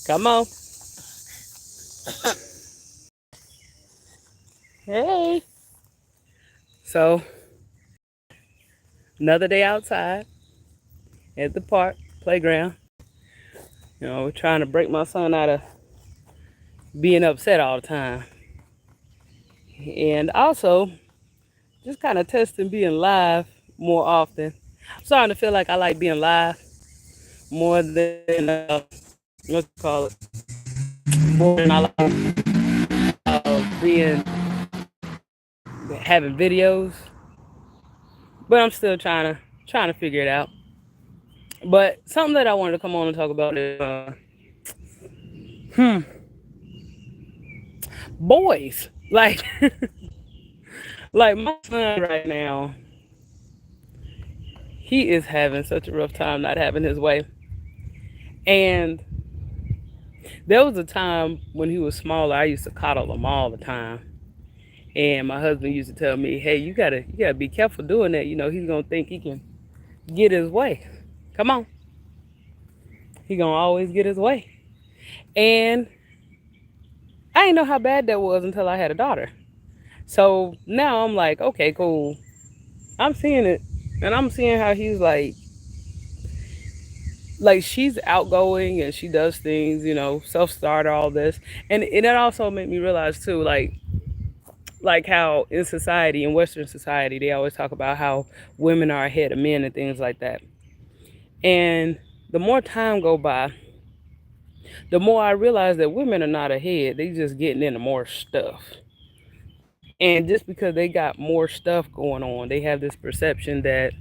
Come on. Hey. So, another day outside at the park, playground. We're trying to break my son out of being upset all the time. And also, just kind of testing being live more often. I'm starting to feel like I like being live more than, what you call it, more than I like being, having videos. But I'm still trying to figure it out. But something that I wanted to come on and talk about is boys. Like like my son right now, he is having such a rough time not having his way. And there was a time when he was smaller, I used to coddle him all the time. And my husband used to tell me, "Hey, you gotta be careful doing that. He's gonna think he can get his way. Come on, he gonna always get his way." And I didn't know how bad that was until I had a daughter. So now I'm like, okay, cool. I'm seeing it, and I'm seeing how he's like she's outgoing and she does things, self starter, all this, and it also made me realize too, like how in society, in Western society, they always talk about how women are ahead of men and things like that. And the more time go by, the more I realize that women are not ahead. They just getting into more stuff. And just because they got more stuff going on, they have this perception that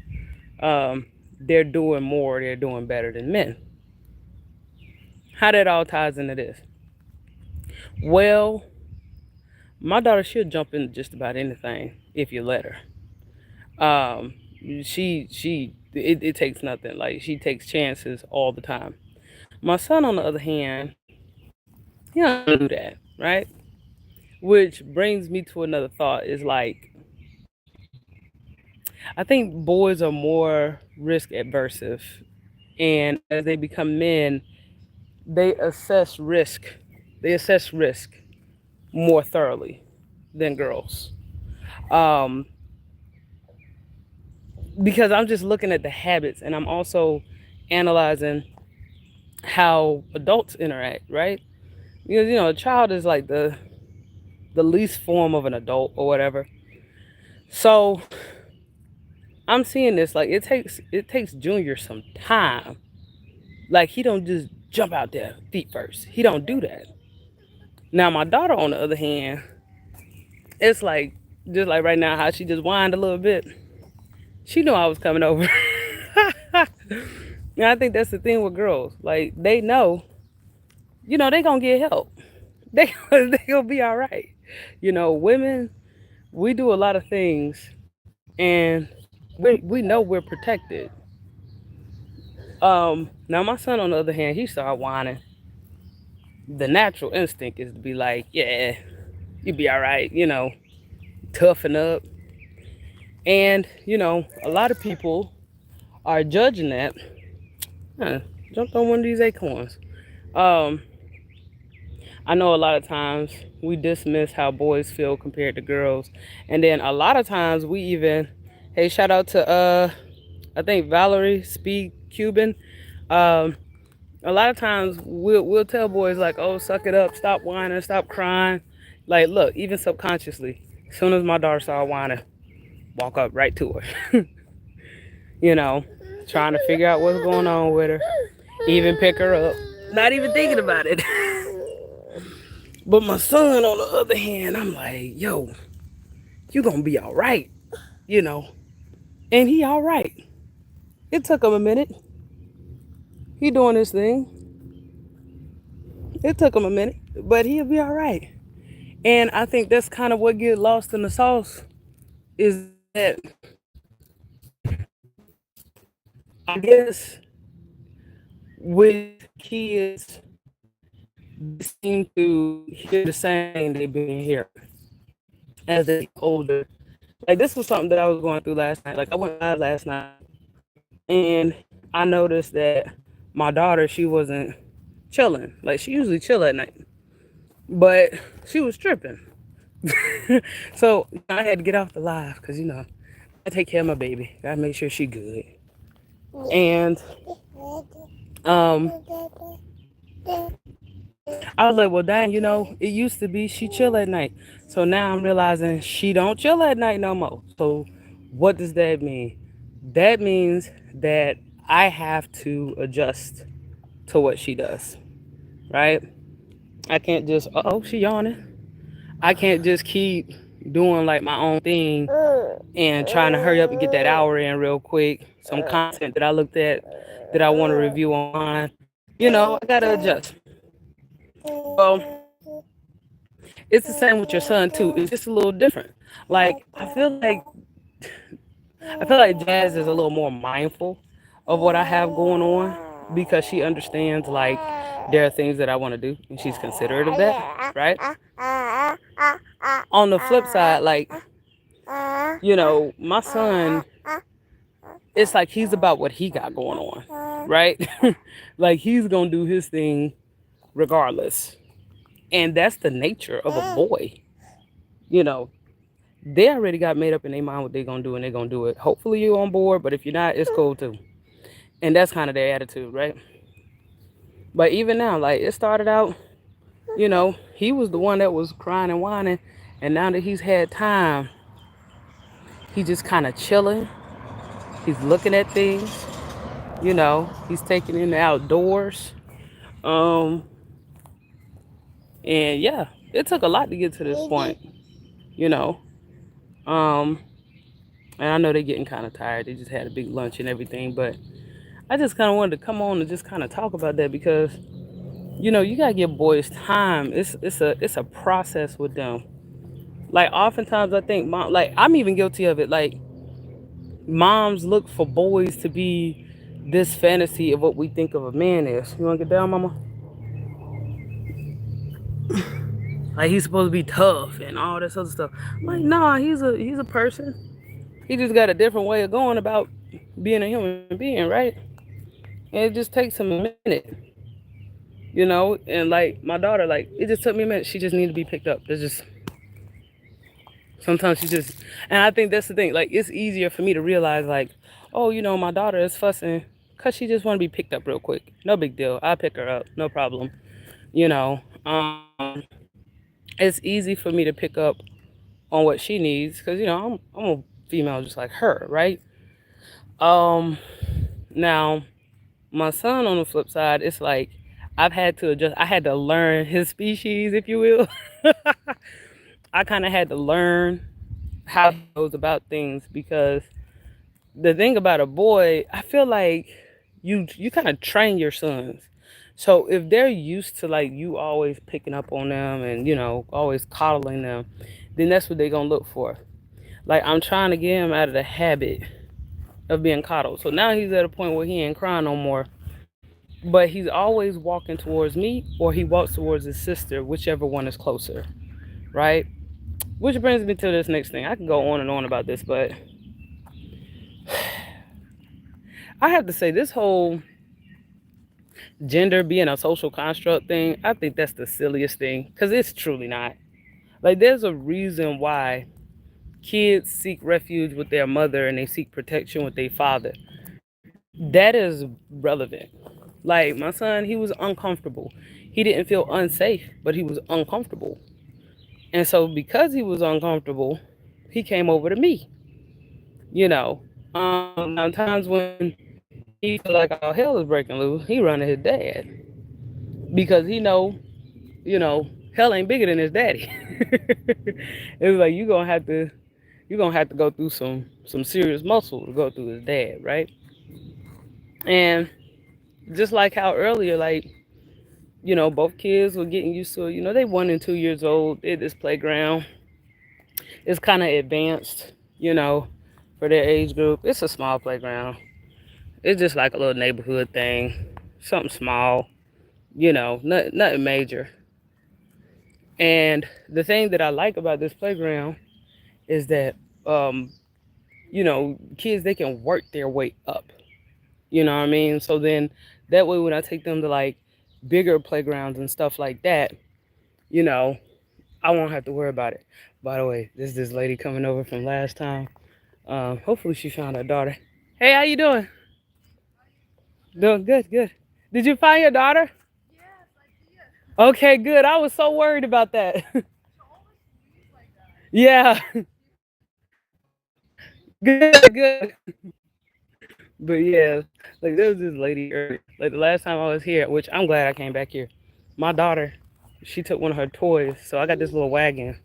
they're doing more, they're doing better than men. How that all ties into this? Well, my daughter should jump into just about anything if you let her. It takes nothing. Like she takes chances all the time. My son, on the other hand, he don't do that, right? Which brings me to another thought: is like I think boys are more risk aversive, and as they become men, they assess risk. They assess risk more thoroughly than girls. Um, because I'm just looking at the habits, and I'm also analyzing how adults interact, right? Because a child is like the least form of an adult or whatever. So I'm seeing this like it takes Junior some time. Like he don't just jump out there feet first. He don't do that. Now my daughter, on the other hand, it's like just like right now how she just whined a little bit. She knew I was coming over. And I think that's the thing with girls. Like they know, they gonna get help. They gonna be all right. Women, we do a lot of things, and we know we're protected. Now my son, on the other hand, he started whining. The natural instinct is to be like, yeah, you be all right. Toughen up. And a lot of people are judging that. Huh, jumped on one of these acorns. Um, I know a lot of times we dismiss how boys feel compared to girls, and then a lot of times we even, hey, shout out to I think Valerie Speed Cuban. Um, a lot of times we'll tell boys like, oh, suck it up, stop whining, stop crying. Like, look, even subconsciously, as soon as my daughter started whining, walk up right to her. you know, Trying to figure out what's going on with her, even pick her up, not even thinking about it. But my son, on the other hand, I'm like, yo, you gonna be all right, you know. And he all right. It took him a minute. He doing his thing. It took him a minute, but he'll be all right. And I think that's kind of what get lost in the sauce is that I guess with kids, they seem to hear the same thing they've been hearing as they get older. Like this was something that I was going through last night. Like I went live last night and I noticed that my daughter, chilling. Like she usually chill at night, but she was tripping. So I had to get off the live because I take care of my baby. Gotta make sure she good. And um, I was like, well, dang, it used to be she chill at night. So now I'm realizing she don't chill at night no more. So what does that mean? That means that I have to adjust to what she does, right? I can't just, oh, she yawning. I can't just keep doing like my own thing and trying to hurry up and get that hour in real quick. Some content that I looked at that I want to review online. I gotta adjust. Well, it's the same with your son too. It's just a little different. Like I feel like Jazz is a little more mindful of what I have going on because she understands like there are things that I want to do and she's considerate of that, right? On the flip side, like my son, it's like he's about what he got going on, right? Like he's gonna do his thing regardless, and that's the nature of a boy. You know, they already got made up in their mind what they're gonna do, and they're gonna do it. Hopefully, you're on board, but if you're not, it's cool too. And that's kind of their attitude, right? But even now, like it started out, he was the one that was crying and whining, and now that he's had time, he's just kind of chilling. He's looking at things, he's taking in the outdoors. Um, and yeah, it took a lot to get to this point, you know. Um, and I know they're getting kind of tired. They just had a big lunch and everything, but I just kind of wanted to come on and just kind of talk about that because you gotta give boys time. It's a process with them. Like oftentimes I think mom, like I'm even guilty of it. Like moms look for boys to be this fantasy of what we think of a man is. You wanna get down, mama? Like he's supposed to be tough and all this other stuff. Like, nah, he's a person. He just got a different way of going about being a human being, right? And it just takes him a minute. And like my daughter, like it just took me a minute. She just needed to be picked up. There's just sometimes she just, and I think that's the thing. Like it's easier for me to realize, like, oh, my daughter is fussing because she just want to be picked up real quick. No big deal. I'll pick her up, no problem. You know, it's easy for me to pick up on what she needs because I'm a female just like her, right? Um, now my son on the flip side, it's like I've had to adjust. I had to learn his species, if you will. I kind of had to learn how he goes about things because the thing about a boy, I feel like you kind of train your sons. So if they're used to like you always picking up on them and always coddling them, then that's what they're gonna look for. Like I'm trying to get him out of the habit of being coddled. So now he's at a point where he ain't crying no more. But he's always walking towards me or he walks towards his sister, whichever one is closer, right? Which brings me to this next thing. I can go on and on about this, but I have to say this whole gender being a social construct thing, I think that's the silliest thing because it's truly not. Like there's a reason why kids seek refuge with their mother and they seek protection with their father. That is relevant. Like my son, he was uncomfortable. He didn't feel unsafe, but he was uncomfortable. And so because he was uncomfortable, he came over to me. You know, now times when he feel like all hell is breaking loose, he run to his dad because hell ain't bigger than his daddy. It's like you gonna have to go through some serious muscle to go through his dad, right? And just like how earlier, like both kids were getting used to it. They 1 and 2 years old. They're at this playground. It's kind of advanced, for their age group. It's a small playground. It's just like a little neighborhood thing, something small, nothing major. And the thing that I like about this playground is that, kids, they can work their way up. You know what I mean? So then that way when I take them to like bigger playgrounds and stuff like that, you know, I won't have to worry about it. By the way, this lady coming over from last time. Hopefully she found her daughter. Hey, how you doing? Doing good, good. Did you find your daughter? Okay, good. I was so worried about that. Yeah, good, good. But yeah, like there was this lady earlier. Like the last time I was here, which I'm glad I came back here. My daughter, she took one of her toys, so I got this little wagon.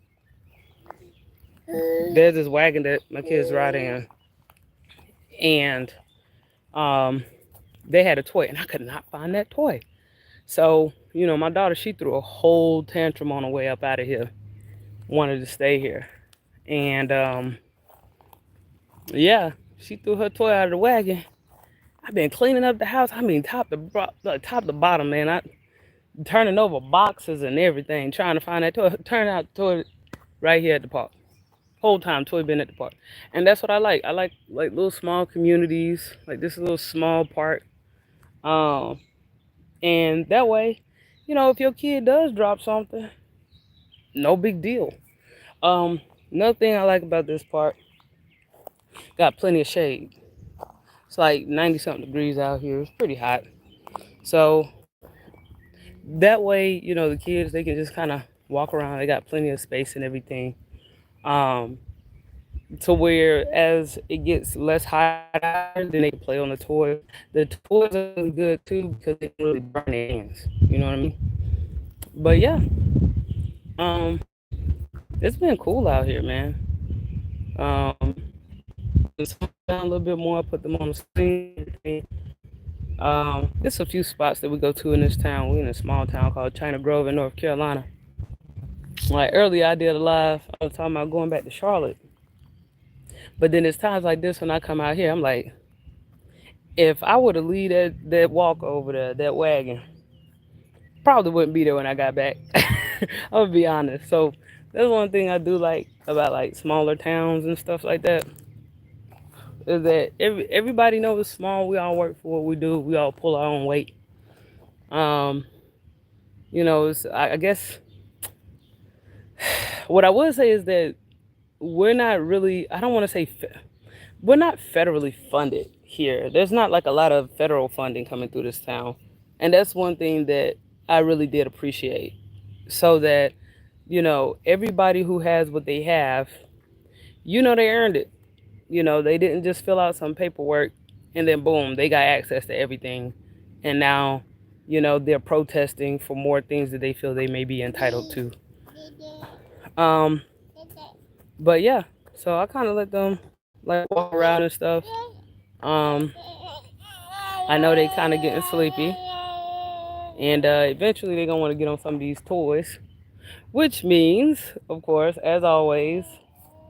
There's this wagon that my kids ride in, and um, they had a toy, and I could not find that toy. So my daughter, she threw a whole tantrum on the way up out of here, wanted to stay here, and yeah, she threw her toy out of the wagon. I've been cleaning up the house. I mean, top to bottom, man. I turning over boxes and everything, trying to find that toy. Turn out toy right here at the park. Whole time toy been at the park, and that's what I like. I like little small communities, like this little small park. Um, and that way, if your kid does drop something, no big deal. Um, Another thing I like about this park, got plenty of shade. It's like 90 something degrees out here. It's pretty hot. So that way, the kids, they can just kind of walk around. They got plenty of space and everything. Um, to where as it gets less hot out, then they can play on the toys. The toys are really good too because they can really burn their hands. You know what I mean? But yeah, um, it's been cool out here, man. Um, just down a little bit more, put them on the screen. There's a few spots that we go to in this town. We're in a small town called China Grove in North Carolina. Like earlier, I did a live. I was talking about going back to Charlotte, but then there's times like this when I come out here, I'm like, if I were to leave that walk over there, that wagon, probably wouldn't be there when I got back. I'm gonna be honest. So that's one thing I do like about like smaller towns and stuff like that, is that everybody knows it's small. We all work for what we do. We all pull our own weight. Um, I guess what I would say is that we're not really. I don't want to say we're not federally funded here. There's not like a lot of federal funding coming through this town, and that's one thing that I really did appreciate. So that everybody who has what they have, they earned it. They didn't just fill out some paperwork and then boom, they got access to everything. And now, they're protesting for more things that they feel they may be entitled to. Um, but yeah, so I kind of let them like walk around and stuff. Um, I know they kind of getting sleepy, and eventually they're gonna want to get on some of these toys, which means, of course, as always,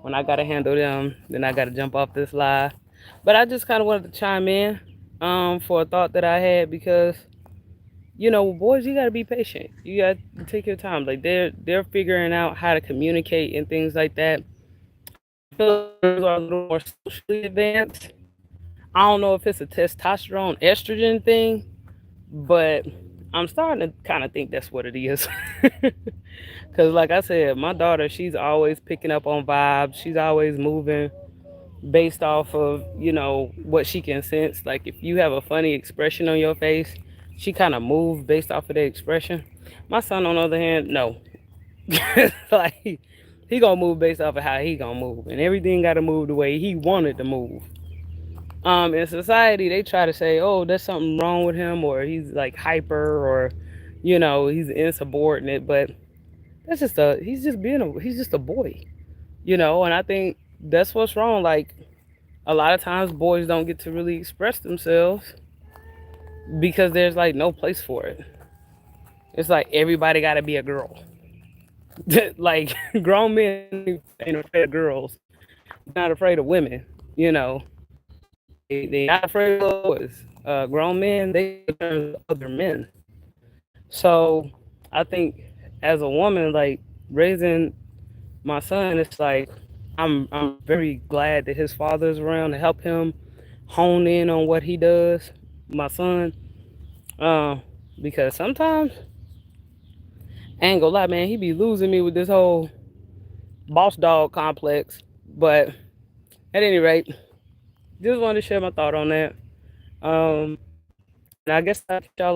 when I gotta handle them, then I gotta jump off this live. But I just kind of wanted to chime in for a thought that I had because boys, you gotta be patient. You gotta take your time. Like they're figuring out how to communicate and things like that. I feel like girls are a little more socially advanced. I don't know if it's a testosterone estrogen thing, but I'm starting to kind of think that's what it is. Because, like I said, my daughter, she's always picking up on vibes. She's always moving based off of, what she can sense. Like, if you have a funny expression on your face, she kind of moves based off of the expression. My son, on the other hand, no. Like, he gonna move based off of how he gonna move. And everything gotta move the way he wanted to move. In society, they try to say, "Oh, there's something wrong with him," or he's like hyper, or he's insubordinate. But he's just a boy, And I think that's what's wrong. Like a lot of times, boys don't get to really express themselves because there's like no place for it. It's like everybody got to be a girl. Like grown men ain't afraid of girls, not afraid of women. They not afraid of boys. Grown men, they turn to other men. So I think as a woman, like raising my son, it's like I'm very glad that his father is around to help him hone in on what he does. My son, uh, because sometimes, I ain't gonna lie, man, he be losing me with this whole boss dog complex. But at any rate, just wanted to share my thought on that. And I guess I'll catch y'all